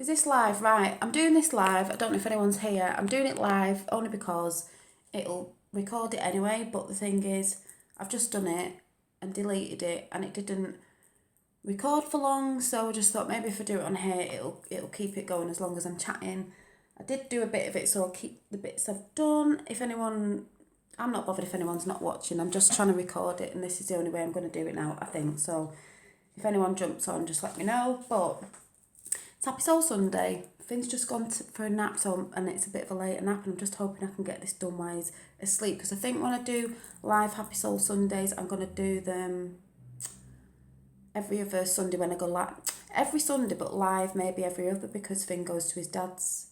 Is this live? Right, I'm doing this live. I don't know if anyone's here. I'm doing it live only because it'll record it anyway. But the thing is, I've just done it and deleted it and it didn't record for long. So I just thought maybe if I do it on here, it'll keep it going as long as I'm chatting. I did do a bit of it, so I'll keep the bits I've done. If anyone, I'm not bothered if anyone's not watching. I'm just trying to record it and this is the only way I'm going to do it now, I think. So if anyone jumps on, just let me know. But it's Happy Soul Sunday. Finn's just gone for a nap, and it's a bit of a later nap, and I'm just hoping I can get this done while he's asleep, because I think when I do live Happy Soul Sundays, I'm going to do them every other Sunday when I go live. Every Sunday, but live maybe every other, because Finn goes to his dad's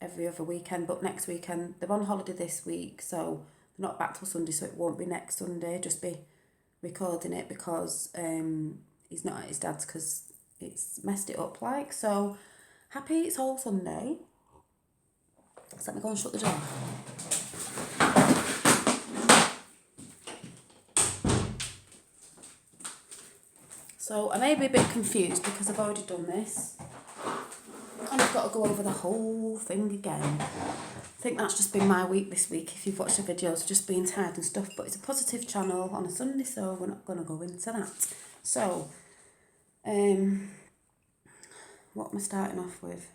every other weekend, but next weekend, they're on holiday this week, so they're not back till Sunday, so it won't be next Sunday, just be recording it because he's not at his dad's because it's messed it up like. So happy Soul Sunday. Let's let me go and shut the door. So I may be a bit confused because I've already done this and I've got to go over the whole thing again. I think that's just been my week this week. If you've watched the videos, just being tired and stuff, but it's a positive channel on a Sunday, so we're not going to go into that. So what am I starting off with?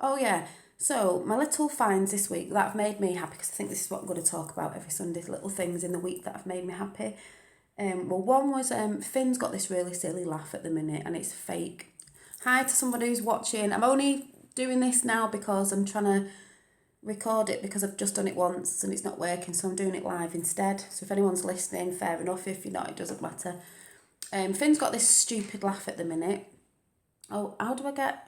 Oh yeah, so my little finds this week that have made me happy, because I think this is what I'm going to talk about every Sunday, little things in the week that have made me happy. Well, one was Finn's got this really silly laugh at the minute and it's fake. Hi to somebody who's watching. I'm only doing this now because I'm trying to record it because I've just done it once and it's not working, so I'm doing it live instead. So if anyone's listening, fair enough. If you're not, it doesn't matter. Finn's got this stupid laugh at the minute. Oh, how do I get...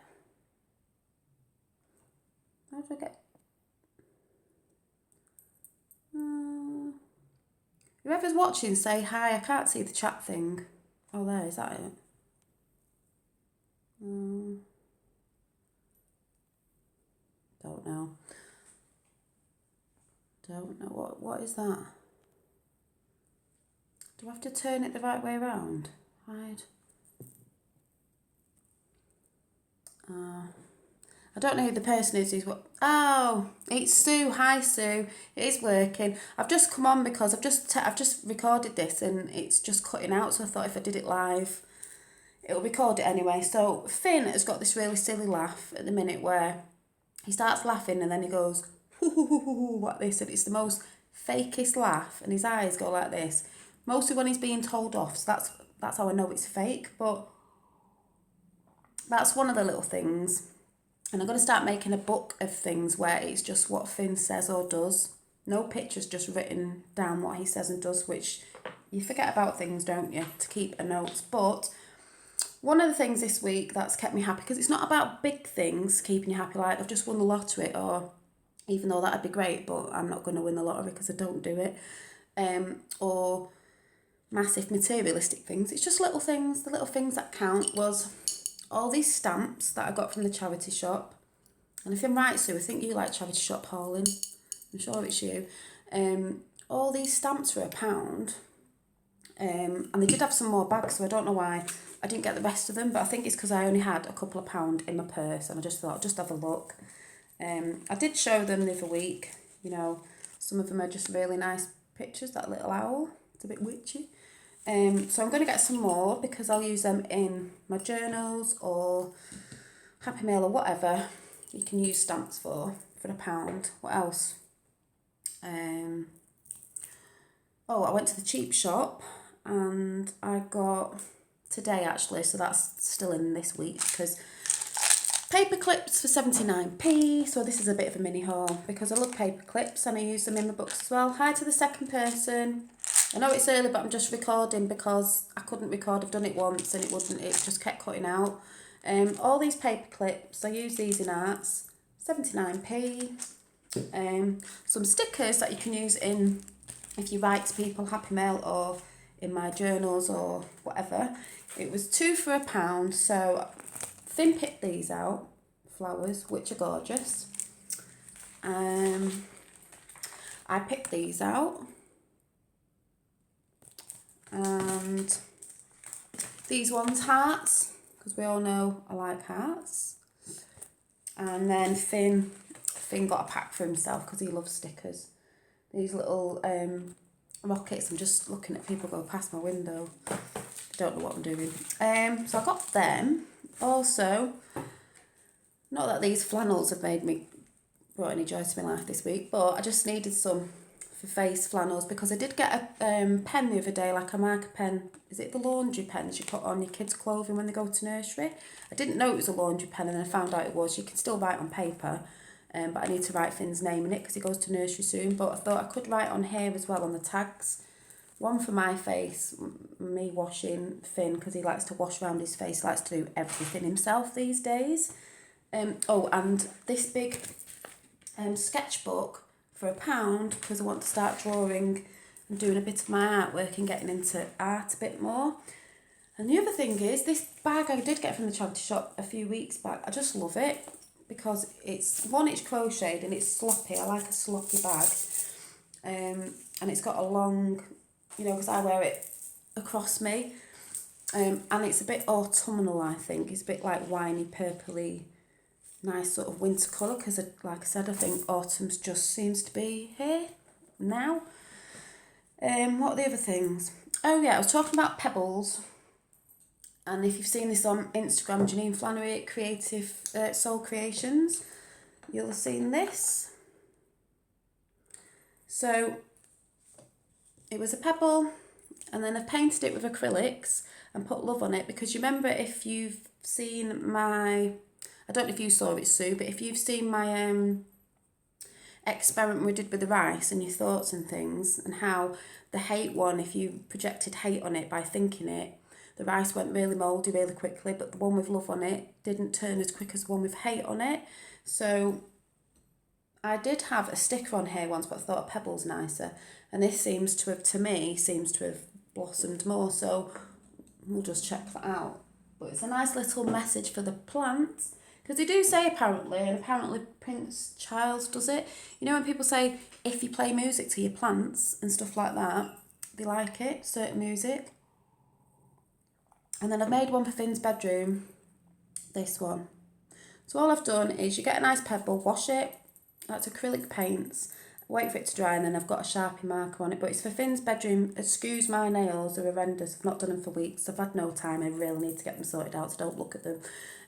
Whoever's watching, say hi. I can't see the chat thing. Oh, there, is that it? Don't know. What is that? Do I have to turn it the right way around? Hide. I don't know who the person is who's what. Oh, it's Sue. Hi, Sue. It is working. I've just come on because I've just recorded this and it's just cutting out. So I thought if I did it live, it'll record it anyway. So Finn has got this really silly laugh at the minute where he starts laughing and then he goes hoo hoo hoo hoo hoo like this, and it's the most fakest laugh, and his eyes go like this. Mostly when he's being told off. So that's how I know it's fake. But that's one of the little things. And I'm going to start making a book of things where it's just what Finn says or does. No pictures, just written down what he says and does, which you forget about things, don't you, to keep a note. But one of the things this week that's kept me happy, because it's not about big things keeping you happy, like I've just won the lottery, or even though that'd be great, but I'm not going to win the lottery because I don't do it, or massive materialistic things. It's just little things. The little things that count was all these stamps that I got from the charity shop. And if I'm right, Sue, I think you like charity shop hauling. I'm sure it's you. All these stamps for £1. And they did have some more bags, so I don't know why I didn't get the rest of them, but I think it's because I only had a couple of pound in my purse and I just thought, just have a look. I did show them the other week, you know, some of them are just really nice pictures, that little owl, it's a bit witchy. So I'm going to get some more because I'll use them in my journals or Happy Mail or whatever you can use stamps for £1. What else? Oh, I went to the cheap shop and I got today actually, so that's still in this week, because paper clips for 79p. So this is a bit of a mini haul because I love paper clips and I use them in my books as well. Hi to the second person. I know it's early, but I'm just recording because I couldn't record. I've done it once and it just kept cutting out. All these paper clips, I use these in arts, 79p. Some stickers that you can use in, if you write to people, Happy Mail, or in my journals or whatever. It was 2 for £1, so Finn picked these out, flowers, which are gorgeous. I picked these out. And these ones, hearts, because we all know I like hearts. And then Finn got a pack for himself because he loves stickers. These little rockets. I'm just looking at people go past my window. Don't know what I'm doing. So I got them. Also, not that these flannels have brought any joy to my life this week, but I just needed some for face flannels because I did get a pen the other day, like a marker pen. Is it the laundry pens you put on your kids' clothing when they go to nursery? I didn't know it was a laundry pen, and then I found out it was. You can still write on paper, but I need to write Finn's name in it because he goes to nursery soon. But I thought I could write on here as well on the tags. One for my face, me washing Finn because he likes to wash around his face, likes to do everything himself these days. And this big sketchbook for £1 because I want to start drawing and doing a bit of my artwork and getting into art a bit more. And the other thing is, this bag I did get from the charity shop a few weeks back, I just love it because it's crocheted and it's sloppy. I like a sloppy bag. And it's got a long, because I wear it across me. And it's a bit autumnal, I think. It's a bit like winey, purpley, nice sort of winter colour because, like I said, I think autumn's just seems to be here now. What are the other things? Oh yeah, I was talking about pebbles. And if you've seen this on Instagram, Janine Flannery at Creative Soul Creations, you'll have seen this. So it was a pebble, and then I've painted it with acrylics and put love on it because you remember if you've seen my, I don't know if you saw it, Sue, but if you've seen my experiment we did with the rice and your thoughts and things, and how the hate one, if you projected hate on it by thinking it, the rice went really mouldy really quickly, but the one with love on it didn't turn as quick as the one with hate on it. So I did have a sticker on here once, but I thought a pebble's nicer. And this seems to have blossomed more. So we'll just check that out. But it's a nice little message for the plants. Because they do say apparently Prince Charles does it. When people say, if you play music to your plants and stuff like that, they like it, certain music. And then I've made one for Finn's bedroom, this one. So all I've done is you get a nice pebble, wash it, that's acrylic paints, wait for it to dry, and then I've got a Sharpie marker on it. But it's for Finn's bedroom. Excuse my nails, they're horrendous. I've not done them for weeks. I've had no time. I really need to get them sorted out, so don't look at them.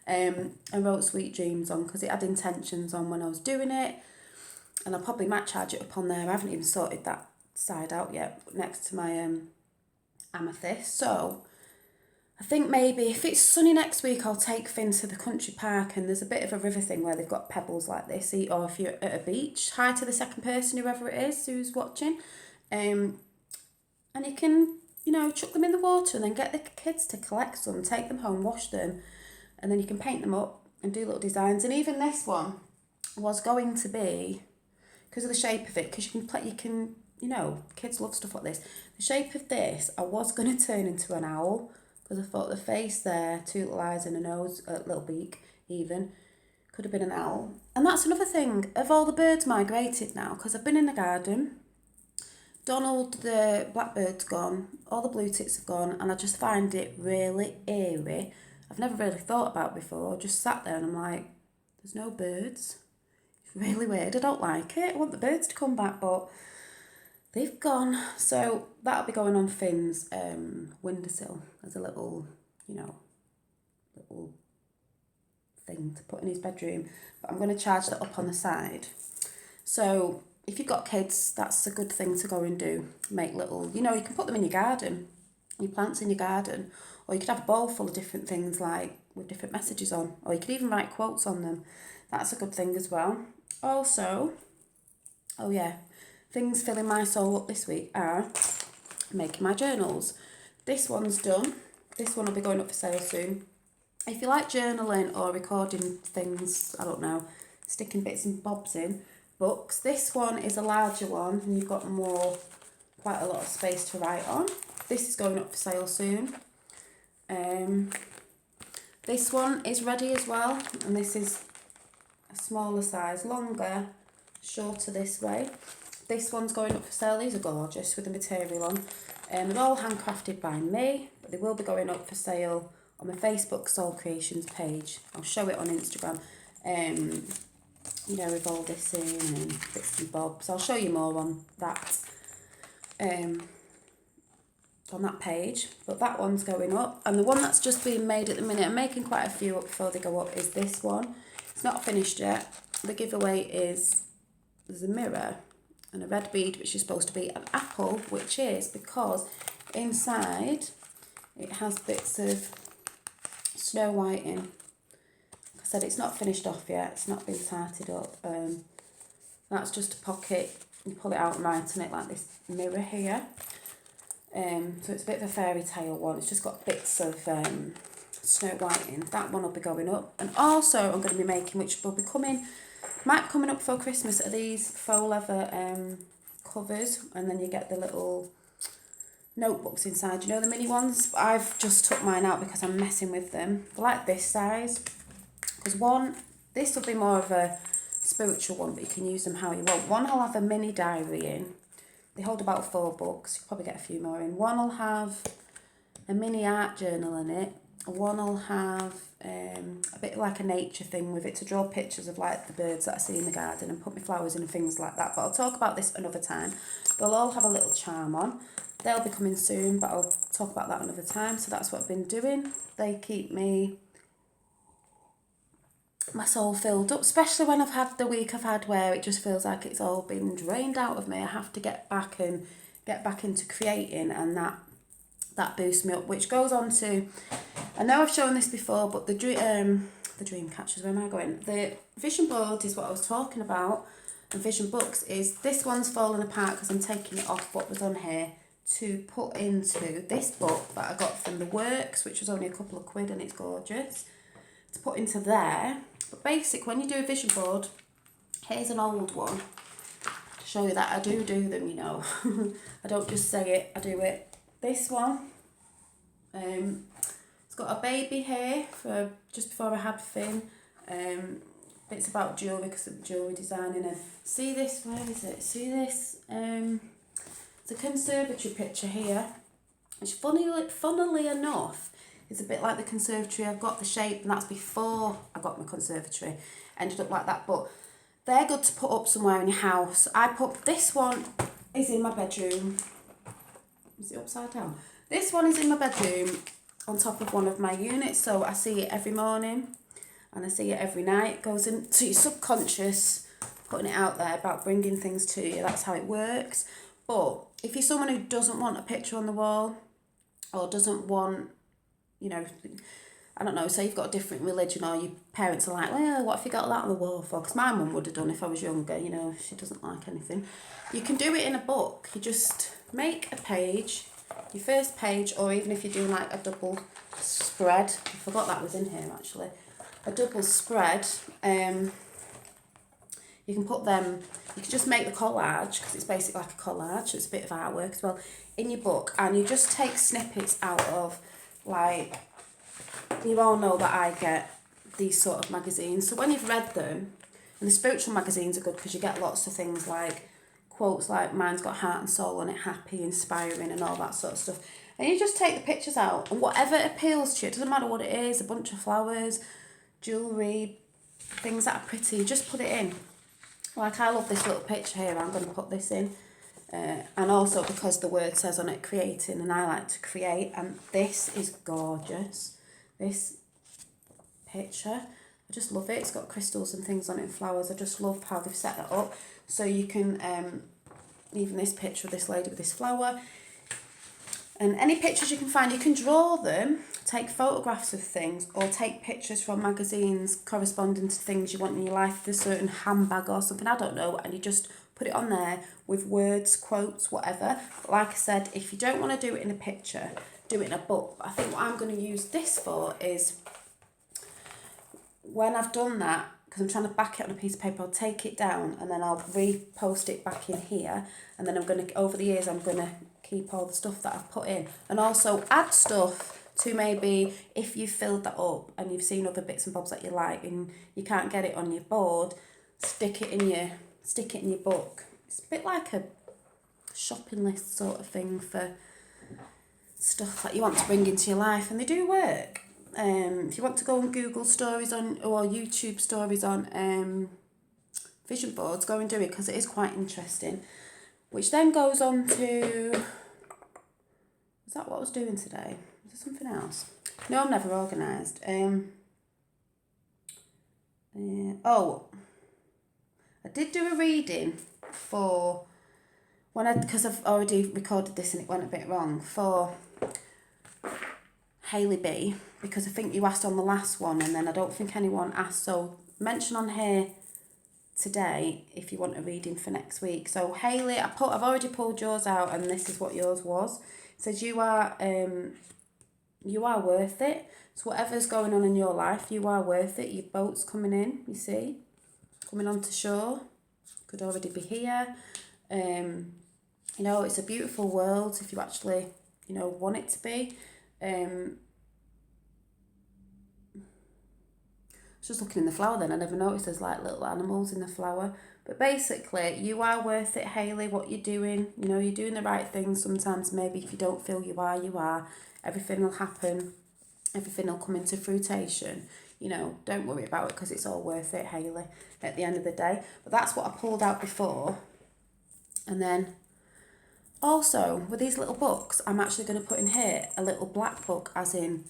I wrote Sweet Dreams on because it had intentions on when I was doing it. And I probably might charge it up on there. I haven't even sorted that side out yet next to my amethyst. So I think maybe if it's sunny next week, I'll take Finn to the country park, and there's a bit of a river thing where they've got pebbles like this. Or if you're at a beach, hi to the second person, whoever it is who's watching. And you can, chuck them in the water and then get the kids to collect some, take them home, wash them, and then you can paint them up and do little designs. And even this one was going to be, because of the shape of it, because kids love stuff like this. The shape of this, I was going to turn into an owl, because I thought the face there, two little eyes and a nose, a little beak even, could have been an owl. And that's another thing, have all the birds migrated now? Because I've been in the garden, Donald the blackbird's gone, all the blue tits have gone, and I just find it really eerie. I've never really thought about it before, I just sat there and I'm like, there's no birds. It's really weird, I don't like it, I want the birds to come back, but they've gone. So that'll be going on Finn's windowsill as a little, little thing to put in his bedroom. But I'm going to charge that up on the side. So if you've got kids, that's a good thing to go and do. Make little, you can put them in your garden, your plants in your garden. Or you could have a bowl full of different things like with different messages on. Or you could even write quotes on them. That's a good thing as well. Also, things filling my soul up this week are making my journals. This one's done. This one will be going up for sale soon. If you like journaling or recording things, I don't know, sticking bits and bobs in, books, this one is a larger one and you've got quite a lot of space to write on. This is going up for sale soon. This one is ready as well, and this is a smaller size, longer, shorter this way. This one's going up for sale. These are gorgeous with the material on. They're all handcrafted by me, but they will be going up for sale on my Facebook Soul Creations page. I'll show it on Instagram. You know, with all this in and bits and bobs. I'll show you more on that page, but that one's going up. And the one that's just being made at the minute, I'm making quite a few up before they go up, is this one. It's not finished yet. The giveaway is, there's a mirror and a red bead, which is supposed to be an apple, which is because inside it has bits of Snow White in. Like I said, it's not finished off yet, it's not been tarted up. That's just a pocket, you pull it out and write on it like this mirror here. So it's a bit of a fairy tale one, it's just got bits of Snow White in. That one will be going up. And also I'm going to be making, which will be coming, might be coming up before Christmas, are these faux leather covers, and then you get the little notebooks inside, you know, the mini ones. I've just took mine out because I'm messing with them. They're like this size, because this will be more of a spiritual one, but you can use them how you want. One will have a mini diary in. They hold about 4 books. You can probably get a few more in. One will have a mini art journal in it. One will have a bit like a nature thing with it, to draw pictures of like the birds that I see in the garden and put my flowers in and things like that. But I'll talk about this another time. They'll all have a little charm on. They'll be coming soon, but I'll talk about that another time. So that's what I've been doing. They keep my soul filled up, especially when I've had the week I've had where it just feels like it's all been drained out of me. I have to get back into creating, and that boosts me up, which goes on to, I know I've shown this before, but the dream catchers, where am I going? The vision board is what I was talking about, and vision books is, this one's falling apart because I'm taking it off what was on here to put into this book that I got from The Works, which was only a couple of quid and it's gorgeous, to put into there. But basic, when you do a vision board, here's an old one to show you that I do them, you know. I don't just say it, I do it. This one, it's got a baby here for just before I had Finn. It's about jewellery, because of jewellery designing. And see this, where is it? See this? It's a conservatory picture here, which funnily enough is a bit like the conservatory. I've got the shape, and that's before I got my conservatory. Ended up like that, but they're good to put up somewhere in your house. I put, this one is in my bedroom. Is it upside down? This one is in my bedroom on top of one of my units, so I see it every morning and I see it every night. It goes into your subconscious, putting it out there about bringing things to you. That's how it works. But if you're someone who doesn't want a picture on the wall, or doesn't want, you know, I don't know, say you've got a different religion, or your parents are like, well, what if you got that on the wall for? Because my mum would have done if I was younger, you know, she doesn't like anything. You can do it in a book. You just make a page, your first page, or even if you're doing like a double spread, I forgot that was in here actually, a double spread, you can put them, you can just make the collage, because it's basically like a collage, so it's a bit of artwork as well, in your book, and you just take snippets out of, like, you all know that I get these sort of magazines, so when you've read them, and the spiritual magazines are good because you get lots of things like quotes like mine's got heart and soul on it, happy, inspiring, and all that sort of stuff. And you just take the pictures out, and whatever appeals to you, it doesn't matter what it is, a bunch of flowers, jewellery, things that are pretty, just put it in. Like, I love this little picture here, I'm going to put this in. And also because the word says on it creating, and I like to create, and this is gorgeous. This picture, I just love it. It's got crystals and things on it and flowers. I just love how they've set that up. So you can, even this picture of this lady with this flower, and any pictures you can find, you can draw them, take photographs of things, or take pictures from magazines corresponding to things you want in your life, a certain handbag or something, I don't know, and you just put it on there with words, quotes, whatever. But like I said, if you don't want to do it in a picture, do it in a book. But I think what I'm going to use this for is, when I've done that, because I'm trying to back it on a piece of paper, I'll take it down and then I'll repost it back in here, and then I'm going to, over the years, I'm going to keep all the stuff that I've put in, and also add stuff to, maybe if you've filled that up and you've seen other bits and bobs that you like and you can't get it on your board, stick it in your book. It's a bit like a shopping list sort of thing for stuff that you want to bring into your life, and they do work. If you want to go and Google stories on, or YouTube stories on vision boards, go and do it because it is quite interesting. Which then goes on to, is that what I was doing today? Was there something else? No, I'm never organised. I did do a reading for, because I've already recorded this and it went a bit wrong, for Hailey B, because I think you asked on the last one and then I don't think anyone asked, so mention on here today if you want a reading for next week. So Hailey, I've already pulled yours out and this is what yours was. It says you are worth it. So whatever's going on in your life, you are worth it. Your boat's coming in, you see, coming onto shore, could already be here. You know, it's a beautiful world if you actually, you know, want it to be. I was just looking in the flower then, I never noticed there's like little animals in the flower. But basically, you are worth it, Hailey, what you're doing. You know, you're doing the right things. Sometimes maybe if you don't feel you are, you are. Everything will happen. Everything will come into fruition. You know, don't worry about it because it's all worth it, Hailey, at the end of the day. But that's what I pulled out before. And then also, with these little books, I'm actually going to put in here a little black book, as in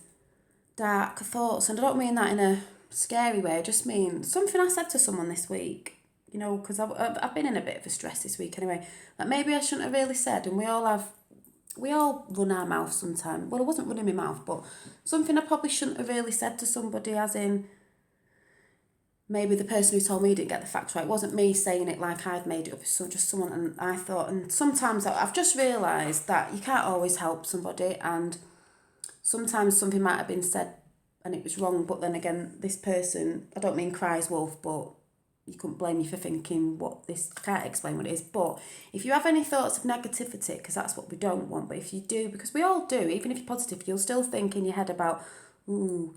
dark thoughts. And I don't mean that in a scary way. I just mean something I said to someone this week, you know, because I've been in a bit of a stress this week anyway, that maybe I shouldn't have really said. And we all run our mouth sometimes. Well, I wasn't running my mouth, but something I probably shouldn't have really said to somebody, as in maybe the person who told me didn't get the facts right. It wasn't me saying it like I'd made it up. It's just someone, and I thought, and sometimes I've just realised that you can't always help somebody, and sometimes something might have been said and it was wrong, but then again, this person, I don't mean cries wolf, but you couldn't blame you for thinking what this, I can't explain what it is. But if you have any thoughts of negativity, because that's what we don't want, but if you do, because we all do, even if you're positive, you'll still think in your head about, ooh,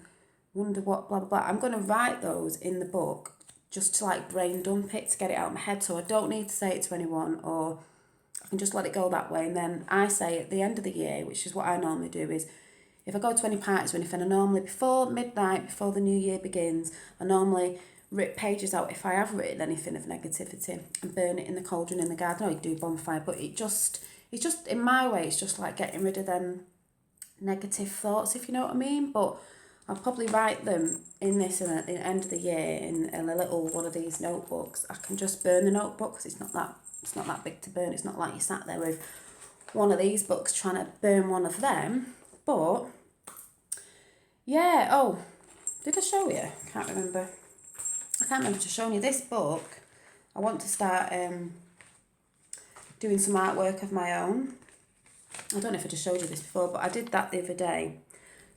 wonder what, blah, blah, blah. I'm going to write those in the book just to like brain dump it, to get it out of my head, so I don't need to say it to anyone, or I can just let it go that way. And then I say at the end of the year, which is what I normally do, is if I go to any parties or anything, I normally, before midnight, before the new year begins, I normally rip pages out if I have written anything of negativity and burn it in the cauldron in the garden. I do bonfire, but it's just, in my way, it's just like getting rid of them negative thoughts, if you know what I mean. But I'll probably write them in this at the end of the year in a little one of these notebooks. I can just burn the notebook because it's not that big to burn. It's not like you sat there with one of these books trying to burn one of them. But yeah, oh, did I show you? I can't remember to show you this book. I want to start doing some artwork of my own. I don't know if I just showed you this before, but I did that the other day.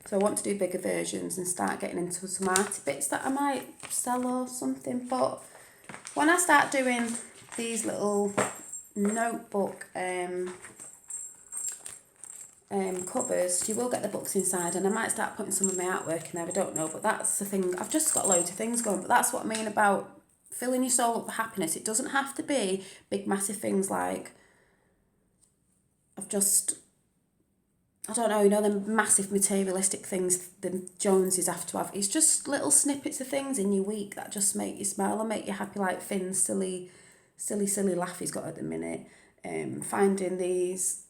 So I want to do bigger versions and start getting into some arty bits that I might sell or something. But when I start doing these little notebook covers, you will get the books inside, and I might start putting some of my artwork in there, I don't know, but that's the thing. I've just got loads of things going, but that's what I mean about filling your soul up with happiness. It doesn't have to be big massive things like, I don't know, you know, the massive materialistic things the Joneses have to have. It's just little snippets of things in your week that just make you smile and make you happy, like Finn's silly laugh he's got at the minute. Finding these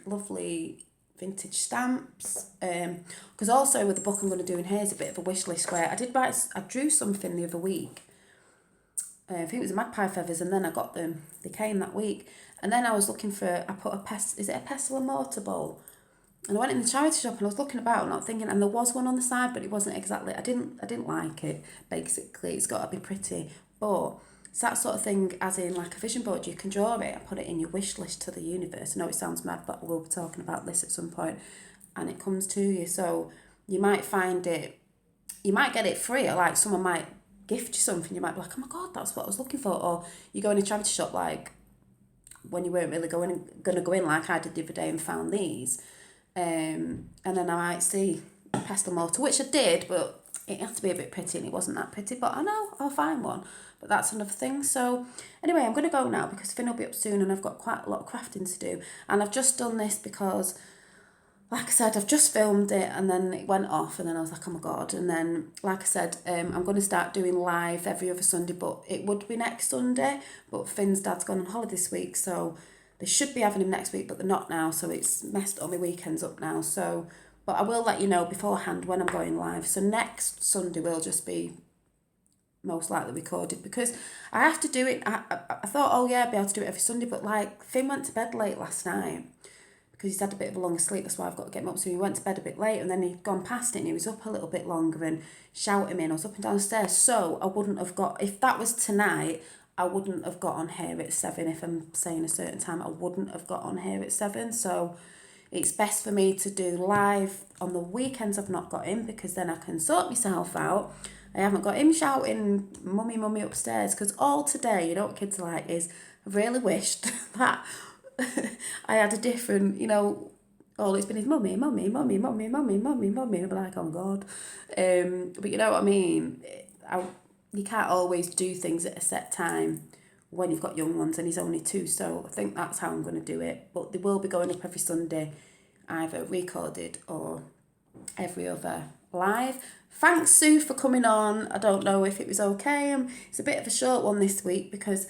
lovely vintage stamps. Because also with the book I'm going to do in here is a bit of a wish list where I drew something the other week. I think it was magpie feathers, and then I got them. They came that week. And then I was looking for, is it a pestle and mortar bowl? And I went in the charity shop and I was looking about, not thinking, and there was one on the side, but it wasn't exactly, I didn't like it, basically. It's got to be pretty. But it's that sort of thing, as in like a vision board, you can draw it and put it in your wish list to the universe. I know it sounds mad, but we'll be talking about this at some point, and it comes to you. So you might find it, you might get it free, or like someone might gift you something, you might be like, oh my God, that's what I was looking for. Or you go in a charity shop, like when you weren't really going to go in, like I did the other day, and found these. And then I might see pestle mortar, which I did, but it had to be a bit pretty, and it wasn't that pretty, but I know I'll find one. But that's another thing. So anyway, I'm going to go now because Finn will be up soon and I've got quite a lot of crafting to do. And I've just done this because like I said, I've just filmed it and then it went off and then I was like, oh my God. And then, like I said, I'm going to start doing live every other Sunday, but it would be next Sunday. But Finn's dad's gone on holiday this week, so they should be having him next week, but they're not now. So it's messed all my weekends up now. So, but I will let you know beforehand when I'm going live. So next Sunday will just be most likely recorded because I have to do it. I thought, oh yeah, I'd be able to do it every Sunday, but like Finn went to bed late last night because he's had a bit of a longer sleep. That's why I've got to get him up. So he went to bed a bit late and then he'd gone past it and he was up a little bit longer and shouting me and I was up and down the stairs. So I wouldn't have got, if that was tonight, I wouldn't have got on here at 7. If I'm saying a certain time, I wouldn't have got on here at 7. So it's best for me to do live on the weekends. I've not got him because then I can sort myself out. I haven't got him shouting mummy mummy upstairs because all today, you know what kids are like, is I really wished that I had a different, all it's been is mummy, mummy, mummy, mummy, mummy, mummy, mummy. And I'll be like, oh my God. But you know what I mean? You can't always do things at a set time when you've got young ones and he's only 2. So I think that's how I'm going to do it. But they will be going up every Sunday, either recorded or every other live. Thanks, Sue, for coming on. I don't know if it was okay. It's a bit of a short one this week because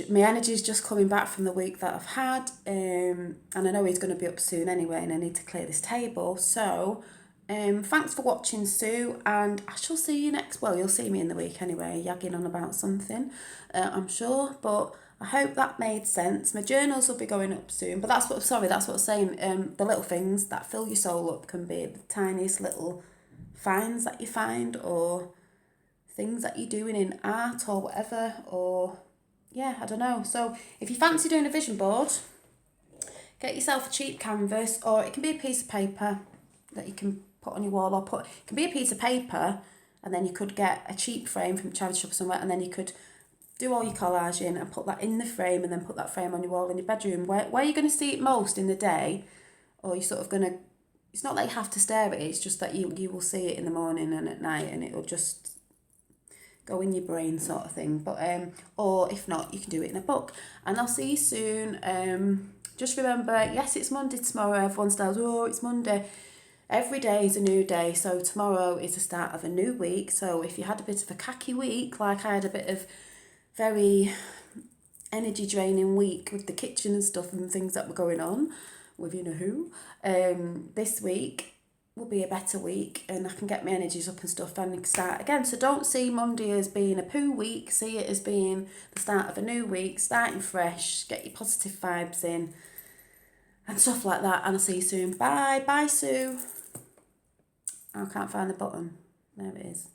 my energy's just coming back from the week that I've had, and I know he's going to be up soon anyway, and I need to clear this table. So, thanks for watching, Sue, and I shall see you next. Well, you'll see me in the week anyway, yagging on about something, I'm sure. But I hope that made sense. My journals will be going up soon, but that's what I was saying. The little things that fill your soul up can be the tiniest little finds that you find, or things that you're doing in art or whatever, or yeah, I don't know. So if you fancy doing a vision board, get yourself a cheap canvas, or it can be a piece of paper that you can put on your wall, or it can be a piece of paper, and then you could get a cheap frame from a charity shop somewhere, and then you could do all your collaging and put that in the frame, and then put that frame on your wall in your bedroom, where you're going to see it most in the day, or you're sort of going to, it's not like you have to stare at it, it's just that you will see it in the morning and at night, and it'll just go in your brain sort of thing. But or if not, you can do it in a book. And I'll see you soon. Just remember, yes, it's Monday tomorrow. Everyone says, oh, it's Monday. Every day is a new day. So tomorrow is the start of a new week. So if you had a bit of a khaki week, like I had a bit of very energy draining week with the kitchen and stuff and things that were going on with you know who, this week will be a better week and I can get my energies up and stuff and start again. So don't see Monday as being a poo week, see it as being the start of a new week, starting fresh, get your positive vibes in and stuff like that. And I'll see you soon. Bye Sue. I can't find the button. There it is.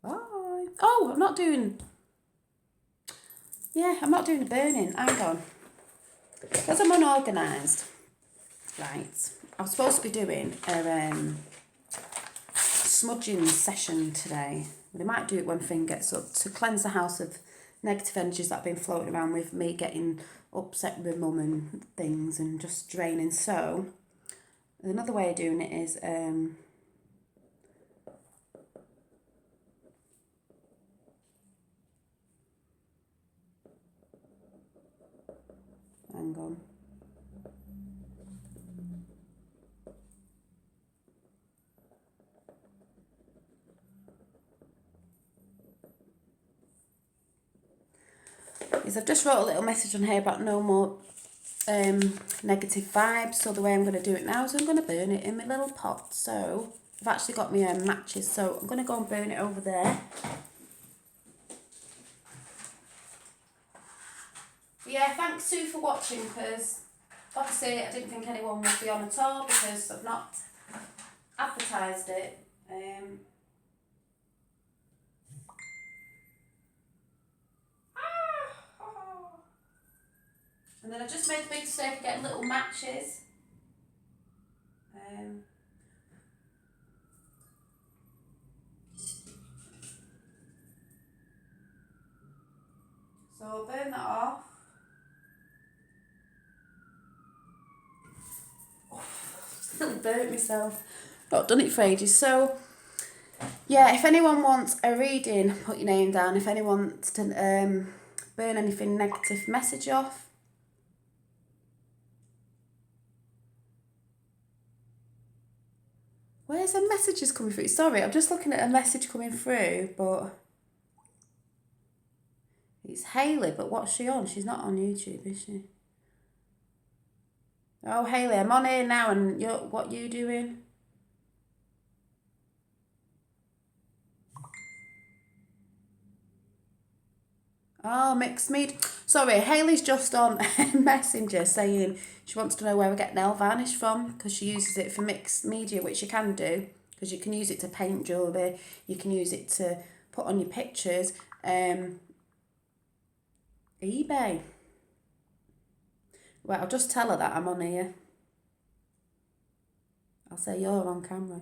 Bye. Oh, I'm not doing a burning. Hang on. Because I'm unorganised. Right. I was supposed to be doing a smudging session today. But I might do it when Finn gets up to cleanse the house of negative energies that have been floating around with me getting upset with mum and things and just draining. So another way of doing it is hang on. Is I've just wrote a little message on here about no more negative vibes. So the way I'm going to do it now is I'm going to burn it in my little pot. So I've actually got my matches, so I'm going to go and burn it over there. But yeah, thanks Sue for watching, because obviously I didn't think anyone would be on at all because I've not advertised it. And then I just made the big mistake of getting little matches. So I'll burn that off. Oh, burnt myself. Not done it for ages. So yeah, if anyone wants a reading, put your name down. If anyone wants to burn anything negative, message off. Where's the messages coming through? Sorry, I'm just looking at a message coming through, but it's Hayley, but what's she on? She's not on YouTube, is she? Oh, Hayley, I'm on here now, and what you doing? Oh, mixed meat. Sorry, Hayley's just on Messenger saying she wants to know where we get nail varnish from because she uses it for mixed media, which you can do because you can use it to paint jewellery, you can use it to put on your pictures. eBay. Well, I'll just tell her that I'm on here. I'll say you're on camera.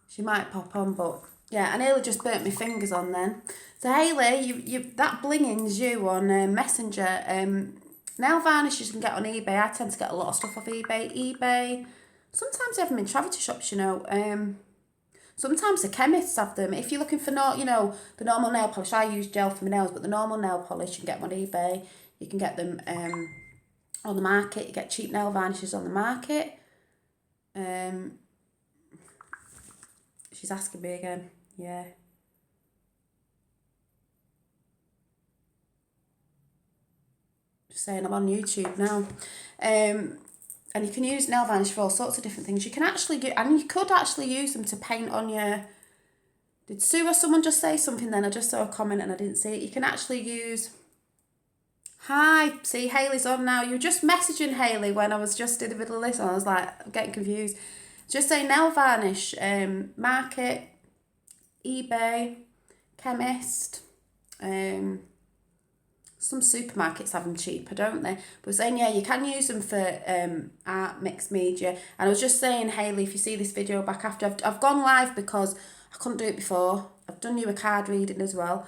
She might pop on, but yeah, I nearly just burnt my fingers on then. So Hayley, you that blinging's you on Messenger. Nail varnishes you can get on eBay. I tend to get a lot of stuff off eBay. Sometimes they have them in charity shops, you know. Sometimes the chemists have them. If you're looking for the normal nail polish, I use gel for my nails, but the normal nail polish you can get them on eBay. You can get them on the market. You get cheap nail varnishes on the market. She's asking me again. Yeah. Just saying I'm on YouTube now. And you can use nail varnish for all sorts of different things. You can actually you could actually use them to paint on your... Did Sue or someone just say something then? I just saw a comment and I didn't see it. You can actually use... Hi, see, Hayley's on now. You were just messaging Hayley when I was just in the middle of this and I was like, I'm getting confused. Just say nail varnish, market, eBay, chemist, some supermarkets have them cheaper, don't they? But saying, yeah, you can use them for art, mixed media. And I was just saying, Hayley, if you see this video back after, I've gone live because I couldn't do it before. I've done you a card reading as well.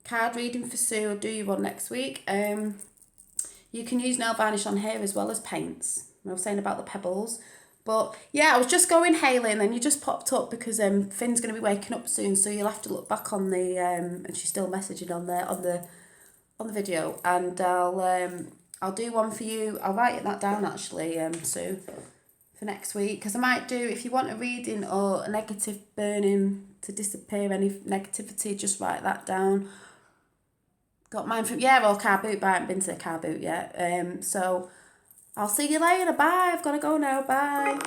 Card reading for Sue, I'll do you one next week. You can use nail varnish on here as well as paints. I was saying about the pebbles. But yeah, I was just going, Hayley, and then you just popped up because Finn's going to be waking up soon, so you'll have to look back on the and she's still messaging on the video, and I'll do one for you. I'll write that down actually, Sue, for next week, because I might do, if you want a reading or a negative burning to disappear, any negativity, just write that down. Got mine from car boot, but I haven't been to the car boot yet. So I'll see you later. Bye. I've got to go now. Bye.